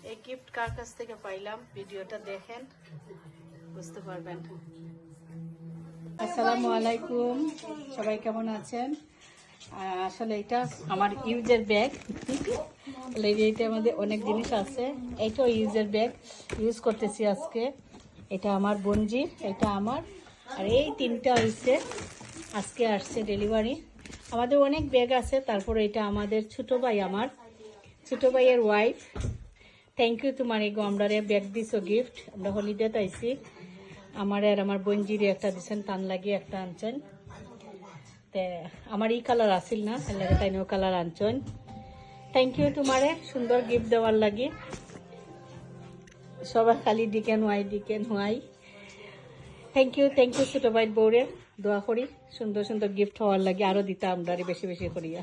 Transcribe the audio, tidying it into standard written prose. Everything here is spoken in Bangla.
এই গিফট কার কাছ থেকে পাইলাম ভিডিওটা দেখেন বুঝতে পারবেন। আসসালামু আলাইকুম, সবাই কেমন আছেন? আসলে এটা আমার ইউজের ব্যাগ। এইটার মধ্যে অনেক জিনিস আছে। এইটাও ইউজের ব্যাগ, ইউজ করতেছি আজকে। এটা আমার বোনজির, এটা আমার, আর এই তিনটা হয়েছে আজকে আসছে ডেলিভারি। আমাদের অনেক ব্যাগ আছে, তারপরে এটা আমাদের ছোটো ভাই, আমার ছোটো ভাইয়ের ওয়াইফ। থ্যাংক ইউ তোমার এগো, আমরা ব্যাগ দিছো গিফট। আমরা হলিডেতে আইসি, আমার আর আমার বোনজির একটা দিচ্ছেন, টান লাগিয়ে একটা আনছেন। তে আমার এই কালার আসিল না, তাই নো কালার আনছেন। থ্যাংক ইউ তোমারে সুন্দর গিফট দেওয়ার লাগে। সবাই খালি ডিকেন হোয়াই। থ্যাংক ইউ ছোটো ভাই বউরে। দোয়া করি সুন্দর সুন্দর গিফট হওয়ার লাগে, আরও দিতে আমরা বেশি বেশি করিয়া।